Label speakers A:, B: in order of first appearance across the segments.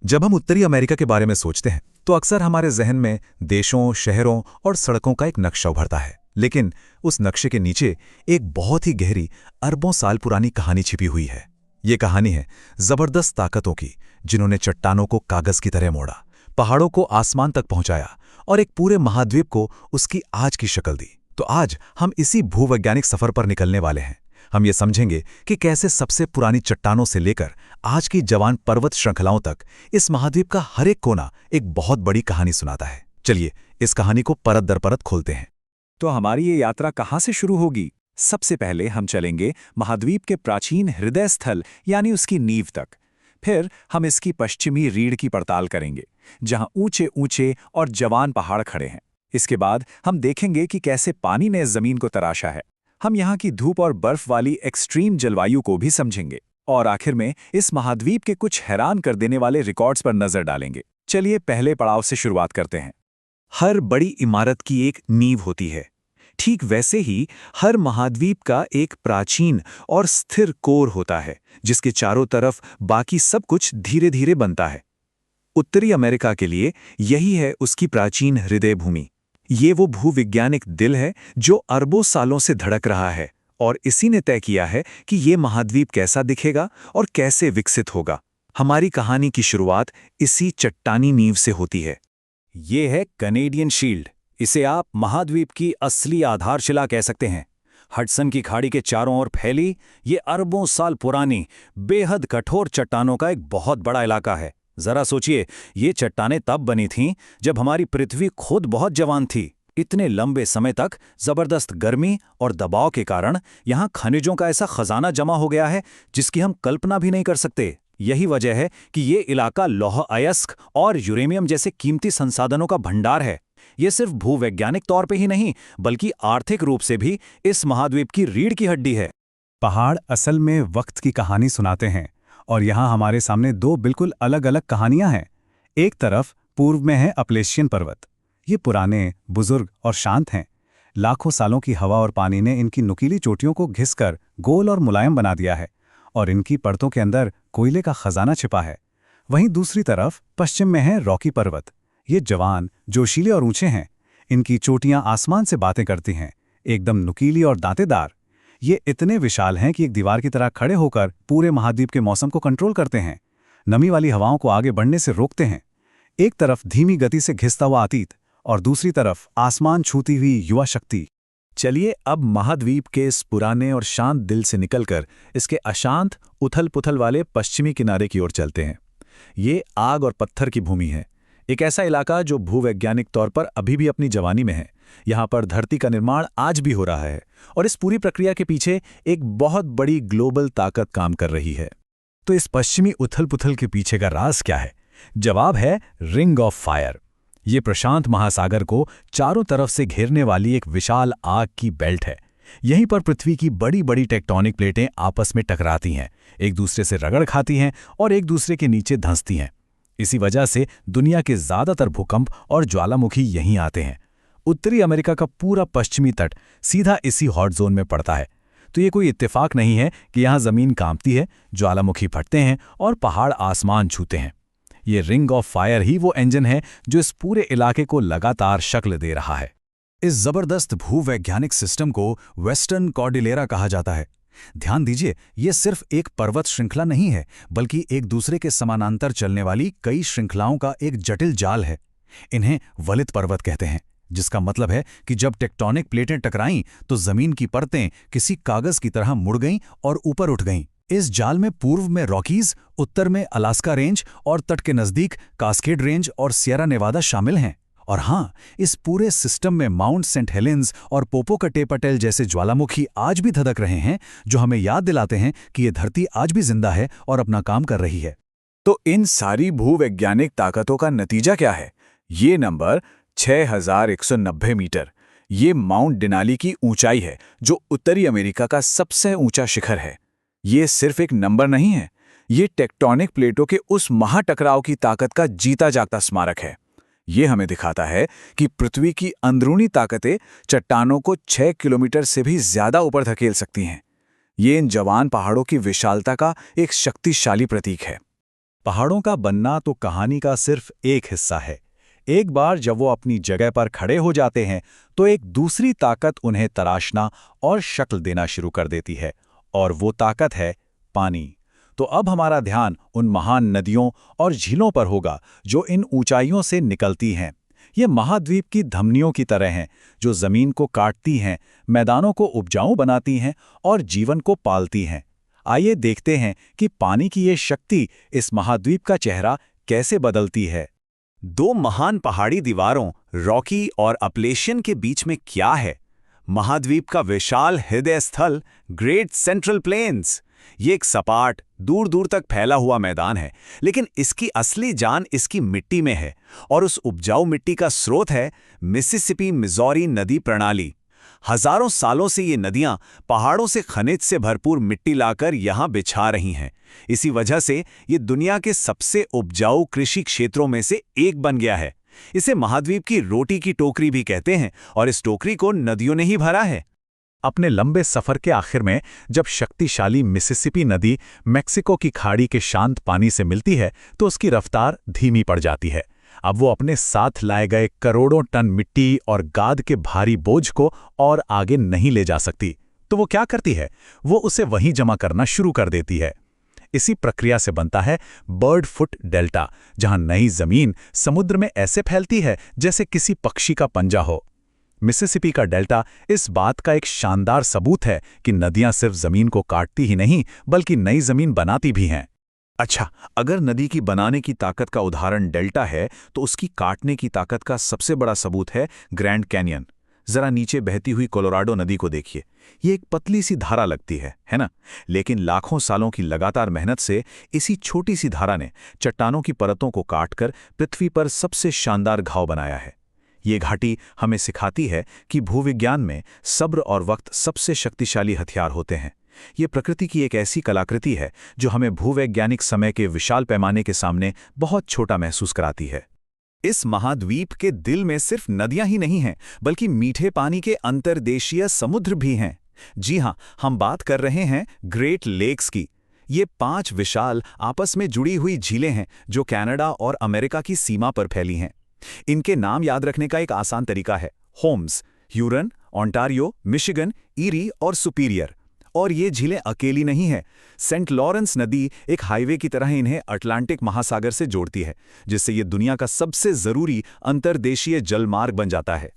A: जब हम उत्तरी अमेरिका के बारे में सोचते हैं तो अक्सर हमारे जहन में देशों, शहरों और सड़कों का एक नक्शा उभरता है। लेकिन उस नक्शे के नीचे एक बहुत ही गहरी, अरबों साल पुरानी कहानी छिपी हुई है। ये कहानी है जबरदस्त ताकतों की, जिन्होंने चट्टानों को कागज की तरह मोड़ा, पहाड़ों को आसमान तक पहुंचाया और एक पूरे महाद्वीप को उसकी आज की शक्ल दी। तो आज हम इसी भूवैज्ञानिक सफर पर निकलने वाले हैं। हम ये समझेंगे कि कैसे सबसे पुरानी चट्टानों से लेकर आज की जवान पर्वत श्रृंखलाओं तक इस महाद्वीप का हर एक कोना एक बहुत बड़ी कहानी सुनाता है। चलिए इस कहानी को परत दर परत खोलते हैं।
B: तो हमारी ये यात्रा कहाँ से शुरू होगी? सबसे पहले हम चलेंगे महाद्वीप के प्राचीन हृदय स्थल यानी उसकी नींव तक। फिर हम इसकी पश्चिमी रीढ़ की पड़ताल करेंगे, जहां ऊंचे ऊंचे और जवान पहाड़ खड़े हैं। इसके बाद हम देखेंगे कि कैसे पानी ने जमीन को तराशा है। हम यहाँ की धूप और बर्फ वाली एक्सट्रीम जलवायु को भी समझेंगे और आखिर में इस महाद्वीप के कुछ हैरान कर देने वाले रिकॉर्ड्स पर नजर डालेंगे। चलिए पहले पड़ाव से शुरुआत करते हैं।
C: हर बड़ी इमारत की एक नींव होती है। ठीक वैसे ही हर महाद्वीप का एक प्राचीन और स्थिर कोर होता है, जिसके चारों तरफ बाकी सब कुछ धीरे धीरे बनता है। उत्तरी अमेरिका के लिए यही है उसकी प्राचीन हृदय भूमि। ये वो भूविज्ञानिक दिल है जो अरबों सालों से धड़क रहा है और इसी ने तय किया है कि ये महाद्वीप कैसा दिखेगा और कैसे विकसित होगा। हमारी कहानी की शुरुआत इसी चट्टानी नींव से होती है।
B: ये है कनेडियन शील्ड। इसे आप महाद्वीप की असली आधारशिला कह सकते हैं। हडसन की खाड़ी के चारों ओर फैली ये अरबों साल पुरानी बेहद कठोर चट्टानों का एक बहुत बड़ा इलाका है। जरा सोचिए, ये चट्टानें तब बनी थीं जब हमारी पृथ्वी खुद बहुत जवान थी। इतने लंबे समय तक जबरदस्त गर्मी और दबाव के कारण यहाँ खनिजों का ऐसा खजाना जमा हो गया है जिसकी हम कल्पना भी नहीं कर सकते। यही वजह है कि ये इलाका लौह अयस्क और यूरेनियम जैसे कीमती संसाधनों का भंडार है। ये सिर्फ भूवैज्ञानिक तौर पे ही नहीं, बल्कि आर्थिक रूप से भी इस महाद्वीप की रीढ़ की हड्डी है।
C: पहाड़ असल में वक्त की कहानी सुनाते हैं और यहाँ हमारे सामने दो बिल्कुल अलग अलग कहानियां हैं। एक तरफ पूर्व में है अपलेशियन पर्वत। ये पुराने, बुजुर्ग और शांत हैं। लाखों सालों की हवा और पानी ने इनकी नुकीली चोटियों को घिसकर गोल और मुलायम बना दिया है और इनकी परतों के अंदर कोयले का खजाना छिपा है। वहीं दूसरी तरफ पश्चिम में है रॉकी पर्वत। ये जवान, जोशीले और ऊंचे हैं। इनकी चोटियां आसमान से बातें करती हैं, एकदम नुकीली और दांतेदार। ये इतने विशाल हैं कि एक दीवार की तरह खड़े होकर पूरे महाद्वीप के मौसम को कंट्रोल करते हैं, नमी वाली हवाओं को आगे बढ़ने से रोकते हैं। एक तरफ धीमी गति से घिसता हुआ अतीत और दूसरी तरफ आसमान छूती हुई युवा शक्ति।
B: चलिए अब महाद्वीप के इस पुराने और शांत दिल से निकलकर इसके अशांत, उथल-पुथल वाले पश्चिमी किनारे की ओर चलते हैं। ये आग और पत्थर की भूमि है, एक ऐसा इलाका जो भूवैज्ञानिक तौर पर अभी भी अपनी जवानी में है। यहाँ पर धरती का निर्माण आज भी हो रहा है और इस पूरी प्रक्रिया के पीछे एक बहुत बड़ी ग्लोबल ताकत काम कर रही है।
C: तो इस पश्चिमी उथल-पुथल के पीछे का राज क्या है? जवाब है रिंग ऑफ फायर। ये प्रशांत महासागर को चारों तरफ से घेरने वाली एक विशाल आग की बेल्ट है। यहीं पर पृथ्वी की बड़ी बड़ी टेक्टोनिक प्लेटें आपस में टकराती हैं, एक दूसरे से रगड़ खाती हैं और एक दूसरे के नीचे धंसती हैं। इसी वजह से दुनिया के ज्यादातर भूकंप और ज्वालामुखी यहीं आते हैं। उत्तरी अमेरिका का पूरा पश्चिमी तट सीधा इसी हॉट जोन में पड़ता है। तो ये कोई इत्तेफाक नहीं है कि यहाँ जमीन कांपती है, ज्वालामुखी फटते हैं और पहाड़ आसमान छूते हैं। ये रिंग ऑफ फायर ही वो इंजन है जो इस पूरे इलाके को लगातार शक्ल दे रहा है।
A: इस जबरदस्त भूवैज्ञानिक सिस्टम को वेस्टर्न कॉर्डिलेरा कहा जाता है। ध्यान दीजिए, ये सिर्फ एक पर्वत श्रृंखला नहीं है, बल्कि एक दूसरे के समानांतर चलने वाली कई श्रृंखलाओं का एक जटिल जाल है। इन्हें वलित पर्वत कहते हैं, जिसका मतलब है कि जब टेक्टोनिक प्लेटें टकराईं तो जमीन की परतें किसी कागज की तरह मुड़ गईं और ऊपर उठ गईं। इस जाल में पूर्व में रॉकीज, उत्तर में अलास्का रेंज और तट के नजदीक कास्केड रेंज और सियरा नेवादा शामिल हैं। और हाँ, इस पूरे सिस्टम में माउंट सेंट हेलेंस और पोपोकटेपटेल जैसे ज्वालामुखी आज भी धधक रहे हैं, जो हमें याद दिलाते हैं कि ये धरती आज भी जिंदा है और अपना काम कर रही है।
B: तो इन सारी भूवैज्ञानिक ताकतों का नतीजा क्या है? ये नंबर 6190 मीटर। ये माउंट डेनाली की ऊंचाई है, जो उत्तरी अमेरिका का सबसे ऊंचा शिखर है। ये सिर्फ एक नंबर नहीं है, ये टेक्टोनिक प्लेटों के उस महाटकराव की ताकत का जीता जागता स्मारक है। ये हमें दिखाता है कि पृथ्वी की अंदरूनी ताकतें चट्टानों को 6 किलोमीटर से भी ज्यादा ऊपर धकेल सकती हैं। ये इन जवान पहाड़ों की विशालता का एक शक्तिशाली प्रतीक है।
A: पहाड़ों का बनना तो कहानी का सिर्फ एक हिस्सा है। एक बार जब वो अपनी जगह पर खड़े हो जाते हैं तो एक दूसरी ताकत उन्हें तराशना और शक्ल देना शुरू कर देती है, और वो ताकत है पानी। तो अब हमारा ध्यान उन महान नदियों और झीलों पर होगा जो इन ऊंचाइयों से निकलती हैं। ये महाद्वीप की धमनियों की तरह हैं, जो जमीन को काटती हैं, मैदानों को उपजाऊ बनाती हैं और जीवन को पालती हैं। आइए देखते हैं कि पानी की ये शक्ति इस महाद्वीप का चेहरा कैसे बदलती है।
B: दो महान पहाड़ी दीवारों रॉकी और अपलेशियन के बीच में क्या है? महाद्वीप का विशाल हृदय स्थल ग्रेट सेंट्रल प्लेन्स। ये एक सपाट, दूर दूर तक फैला हुआ मैदान है, लेकिन इसकी असली जान इसकी मिट्टी में है, और उस उपजाऊ मिट्टी का स्रोत है मिसिसिपी मिजौरी नदी प्रणाली। हजारों सालों से ये नदियां पहाड़ों से खनिज से भरपूर मिट्टी लाकर यहां बिछा रही हैं। इसी वजह से ये दुनिया के सबसे उपजाऊ कृषि क्षेत्रों में से एक बन गया है। इसे महाद्वीप की रोटी की टोकरी भी कहते हैं, और इस टोकरी को नदियों ने ही भरा है।
A: अपने लंबे सफर के आखिर में जब शक्तिशाली मिसिसिपी नदी मेक्सिको की खाड़ी के शांत पानी से मिलती है तो उसकी रफ्तार धीमी पड़ जाती है। अब वो अपने साथ लाए गए करोड़ों टन मिट्टी और गाद के भारी बोझ को और आगे नहीं ले जा सकती। तो वो क्या करती है? वो उसे वहीं जमा करना शुरू कर देती है। इसी प्रक्रिया से बनता है बर्ड फुट डेल्टा, जहां नई जमीन समुद्र में ऐसे फैलती है जैसे किसी पक्षी का पंजा हो। मिसिसिपी का डेल्टा इस बात का एक शानदार सबूत है कि नदियां सिर्फ जमीन को काटती ही नहीं बल्कि नई जमीन बनाती भी हैं।
B: अच्छा, अगर नदी की बनाने की ताकत का उदाहरण डेल्टा है, तो उसकी काटने की ताकत का सबसे बड़ा सबूत है ग्रैंड कैनियन। जरा नीचे बहती हुई कोलोराडो नदी को देखिए। ये एक पतली सी धारा लगती है ना? लेकिन लाखों सालों की लगातार मेहनत से इसी छोटी सी धारा ने चट्टानों की परतों को काटकर पृथ्वी पर सबसे शानदार घाव बनाया है। ये घाटी हमें सिखाती है कि भूविज्ञान में सब्र और वक्त सबसे शक्तिशाली हथियार होते हैं। ये प्रकृति की एक ऐसी कलाकृति है जो हमें भूवैज्ञानिक समय के विशाल पैमाने के सामने बहुत छोटा महसूस कराती है। इस महाद्वीप के दिल में सिर्फ नदियां ही नहीं हैं, बल्कि मीठे पानी के अंतर्देशीय समुद्र भी हैं। जी हां, हम बात कर रहे हैं ग्रेट लेक्स की। ये 5 विशाल आपस में जुड़ी हुई झीलें हैं जो कनाडा और अमेरिका की सीमा पर फैली हैं। इनके नाम याद रखने का एक आसान तरीका है: HOMES, Huron, Ontario, Michigan, Erie और सुपीरियर। और ये झीलें अकेली नहीं हैं। सेंट लॉरेंस नदी एक हाईवे की तरह इन्हें अटलांटिक महासागर से जोड़ती है, जिससे ये दुनिया का सबसे जरूरी अंतर्देशीय जलमार्ग बन जाता है।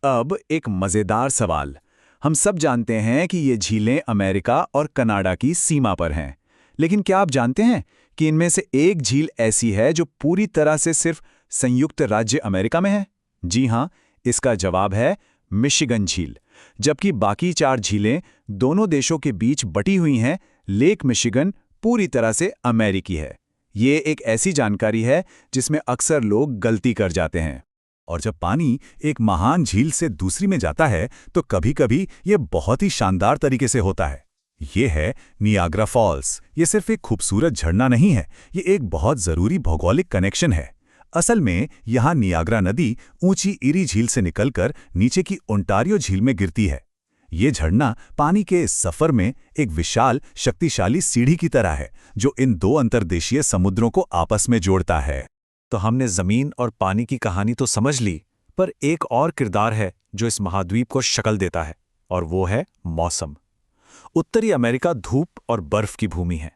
B: अब एक मजेदार सवाल। हम सब जानते हैं कि ये झीलें अमेरिका और कनाडा की सीमा पर हैं, लेकिन क्या आप जानते हैं कि इनमें से एक झील ऐसी है जो पूरी तरह से सिर्फ संयुक्त राज्य अमेरिका में है? जी हां, इसका जवाब है मिशिगन झील। जबकि बाकी 4 झीलें दोनों देशों के बीच बटी हुई हैं, लेक मिशिगन पूरी तरह से अमेरिकी है। ये एक ऐसी जानकारी है जिसमें अक्सर लोग गलती कर जाते हैं। और जब पानी एक महान झील से दूसरी में जाता है तो कभी-कभी ये बहुत ही शानदार तरीके से होता है। ये है नियाग्रा फॉल्स। ये सिर्फ एक खूबसूरत झरना नहीं है, ये एक बहुत जरूरी भौगोलिक कनेक्शन है। असल में यहाँ नियाग्रा नदी ऊंची ईरी झील से निकलकर नीचे की ओंटारियो झील में गिरती है। ये झरना पानी के इस सफर में एक विशाल शक्तिशाली सीढ़ी की तरह है जो इन 2 अंतर्देशीय समुद्रों को आपस में जोड़ता है। तो हमने जमीन और पानी की कहानी तो समझ ली, पर एक और किरदार है जो इस महाद्वीप को शक्ल देता है, और वो है मौसम। उत्तरी अमेरिका धूप और बर्फ की भूमि है,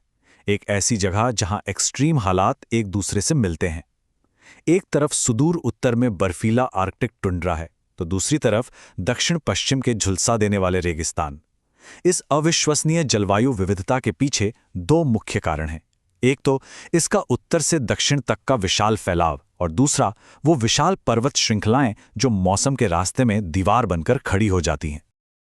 B: एक ऐसी जगह जहां एक्सट्रीम हालात एक दूसरे से मिलते हैं। एक तरफ सुदूर उत्तर में बर्फीला आर्कटिक टुंड्रा है, तो दूसरी तरफ दक्षिण पश्चिम के झुलसा देने वाले रेगिस्तान। इस अविश्वसनीय जलवायु विविधता के पीछे 2 मुख्य कारण हैं। एक तो इसका उत्तर से दक्षिण तक का विशाल फैलाव, और दूसरा वो विशाल पर्वत श्रृंखलाएं जो मौसम के रास्ते में दीवार बनकर खड़ी हो जाती हैं।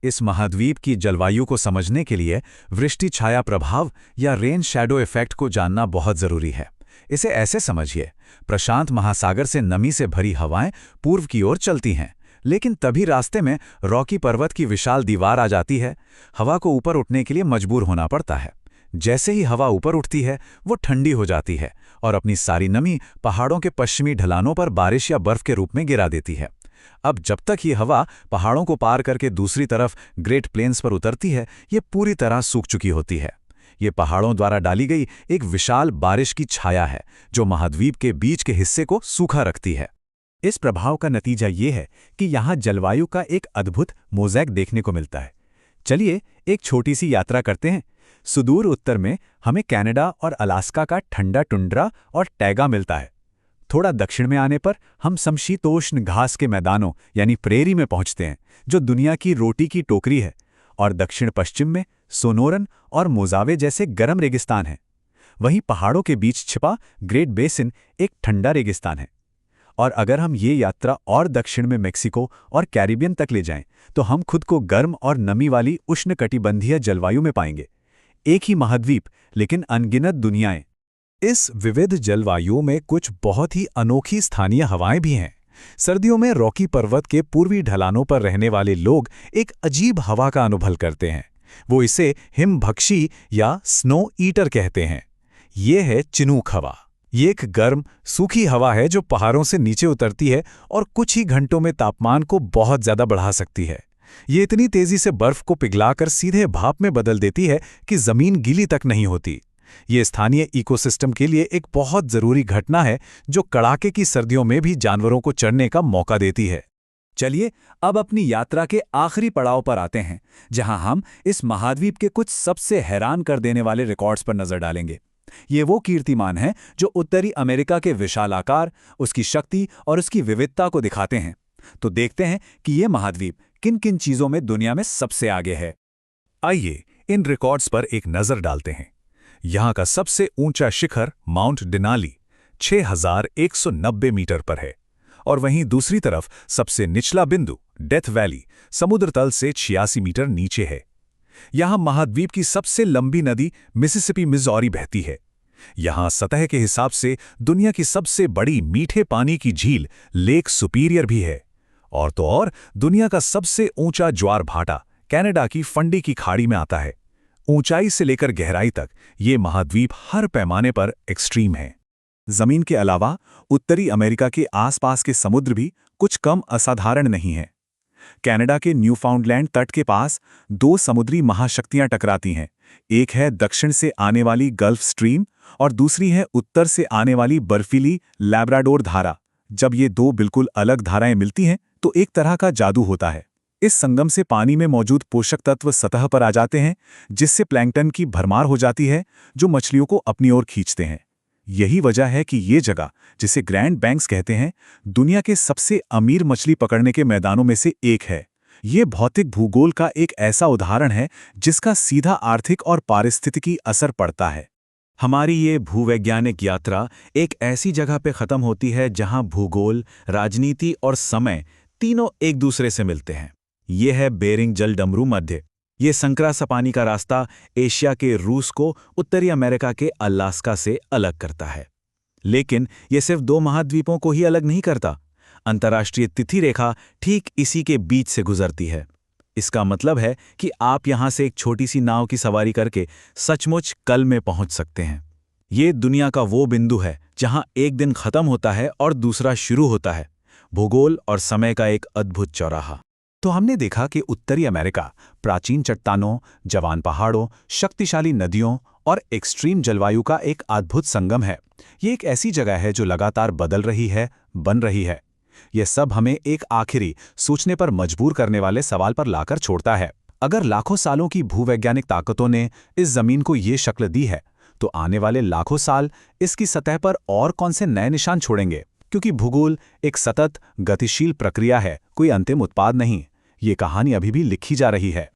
A: इस महाद्वीप की जलवायु को समझने के लिए वृष्टि छाया प्रभाव या रेन शैडो इफेक्ट को जानना बहुत जरूरी है। इसे ऐसे समझिए, प्रशांत महासागर से नमी से भरी हवाएं पूर्व की ओर चलती हैं, लेकिन तभी रास्ते में रॉकी पर्वत की विशाल दीवार आ जाती है। हवा को ऊपर उठने के लिए मजबूर होना पड़ता है। जैसे ही हवा ऊपर उठती है वो ठंडी हो जाती है और अपनी सारी नमी पहाड़ों के पश्चिमी ढलानों पर बारिश या बर्फ के रूप में गिरा देती है। अब जब तक ये हवा पहाड़ों को पार करके दूसरी तरफ ग्रेट प्लेन्स पर उतरती है, ये पूरी तरह सूख चुकी होती है। ये पहाड़ों द्वारा डाली गई एक विशाल बारिश की छाया है जो महाद्वीप के बीच के हिस्से को सूखा रखती है।
C: इस प्रभाव का नतीजा ये है कि यहाँ जलवायु का एक अद्भुत मोज़ैक देखने को मिलता है। चलिए एक छोटी सी यात्रा करते हैं। सुदूर उत्तर में हमें कनाडा और अलास्का का ठंडा टुंड्रा और टैगा मिलता है। थोड़ा दक्षिण में आने पर हम समशीतोष्ण घास के मैदानों यानी प्रेरी में पहुंचते हैं, जो दुनिया की रोटी की टोकरी है। और दक्षिण पश्चिम में सोनोरन और मोजावे जैसे गर्म रेगिस्तान हैं। वहीं पहाड़ों के बीच छिपा ग्रेट बेसिन एक ठंडा रेगिस्तान है। और अगर हम ये यात्रा और दक्षिण में मेक्सिको और कैरिबियन तक ले जाएं, तो हम खुद को गर्म और नमी वाली उष्णकटिबंधीय जलवायु में पाएंगे। एक ही महाद्वीप, लेकिन अनगिनत दुनियाएं। इस विविध जलवायु में कुछ बहुत ही अनोखी स्थानीय हवाएं भी हैं। सर्दियों में रॉकी पर्वत के पूर्वी ढलानों पर रहने वाले लोग एक अजीब हवा का अनुभव करते हैं। वो इसे हिमभक्षी या स्नो ईटर कहते हैं। ये है चिनूक हवा। ये एक गर्म, सूखी हवा है जो पहाड़ों से नीचे उतरती है और कुछ ही घंटों में तापमान को बहुत ज्यादा बढ़ा सकती है। ये इतनी तेजी से बर्फ को पिघलाकर सीधे भाप में बदल देती है कि जमीन गीली तक नहीं होती। ये स्थानीय इकोसिस्टम के लिए एक बहुत जरूरी घटना है जो कड़ाके की सर्दियों में भी जानवरों को चढ़ने का मौका देती है।
B: चलिए अब अपनी यात्रा के आखिरी पड़ाव पर आते हैं, जहां हम इस महाद्वीप के कुछ सबसे हैरान कर देने वाले रिकॉर्ड्स पर नजर डालेंगे। ये वो कीर्तिमान हैं जो उत्तरी अमेरिका के विशाल आकार, उसकी शक्ति और उसकी विविधता को दिखाते हैं। तो देखते हैं कि ये महाद्वीप किन किन चीजों में दुनिया में सबसे आगे है।
A: आइए इन रिकॉर्ड्स पर एक नजर डालते हैं। यहाँ का सबसे ऊंचा शिखर माउंट डेनाली 6190 मीटर पर है और वहीं दूसरी तरफ सबसे निचला बिंदु डेथ वैली समुद्र तल से 86 मीटर नीचे है। यहाँ महाद्वीप की सबसे लंबी नदी मिसिसिपी मिज़ौरी बहती है। यहाँ सतह के हिसाब से दुनिया की सबसे बड़ी मीठे पानी की झील लेक सुपीरियर भी है। और तो और दुनिया का सबसे ऊंचा ज्वार भाटा कनाडा की फंडी की खाड़ी में आता है। ऊंचाई से लेकर गहराई तक ये महाद्वीप हर पैमाने पर एक्सट्रीम है।
C: जमीन के अलावा उत्तरी अमेरिका के आसपास के समुद्र भी कुछ कम असाधारण नहीं हैं। कनाडा के न्यूफाउंडलैंड तट के पास दो समुद्री महाशक्तियां टकराती हैं। एक है दक्षिण से आने वाली गल्फ स्ट्रीम और दूसरी है उत्तर से आने वाली बर्फीली लैब्राडोर धारा। जब ये दो बिल्कुल अलग धाराएं मिलती हैं तो एक तरह का जादू होता है। इस संगम से पानी में मौजूद पोषक तत्व सतह पर आ जाते हैं, जिससे प्लैंकटन की भरमार हो जाती है जो मछलियों को अपनी ओर खींचते हैं। यही वजह है कि ये जगह, जिसे ग्रैंड बैंक्स कहते हैं, दुनिया के सबसे अमीर मछली पकड़ने के मैदानों में से एक है। ये भौतिक भूगोल का एक ऐसा उदाहरण है जिसका सीधा आर्थिक और पारिस्थितिकी असर पड़ता है।
A: हमारी ये भूवैज्ञानिक यात्रा एक ऐसी जगह पे खत्म होती है जहां भूगोल, राजनीति और समय तीनों एक दूसरे से मिलते हैं। ये है बेरिंग जलडमरू मध्य। ये संकरा सपानी का रास्ता एशिया के रूस को उत्तरी अमेरिका के अलास्का से अलग करता है। लेकिन ये सिर्फ दो महाद्वीपों को ही अलग नहीं करता। अंतर्राष्ट्रीय तिथि रेखा ठीक इसी के बीच से गुजरती है। इसका मतलब है कि आप यहां से एक छोटी सी नाव की सवारी करके सचमुच कल में पहुंच सकते हैं। ये दुनिया का वो बिंदु है जहां एक दिन खत्म होता है और दूसरा शुरू होता है। भूगोल और समय का एक अद्भुत चौराहा।
C: तो हमने देखा कि उत्तरी अमेरिका प्राचीन चट्टानों, जवान पहाड़ों, शक्तिशाली नदियों और एक्सट्रीम जलवायु का एक अद्भुत संगम है। ये एक ऐसी जगह है जो लगातार बदल रही है, बन रही है। यह सब हमें एक आखिरी सोचने पर मजबूर करने वाले सवाल पर लाकर छोड़ता है। अगर लाखों सालों की भूवैज्ञानिक ताकतों ने इस जमीन को ये शक्ल दी है, तो आने वाले लाखों साल इसकी सतह पर और कौन से नए निशान छोड़ेंगे? क्योंकि भूगोल एक सतत गतिशील प्रक्रिया है, कोई अंतिम उत्पाद नहीं। ये कहानी अभी भी लिखी जा रही है।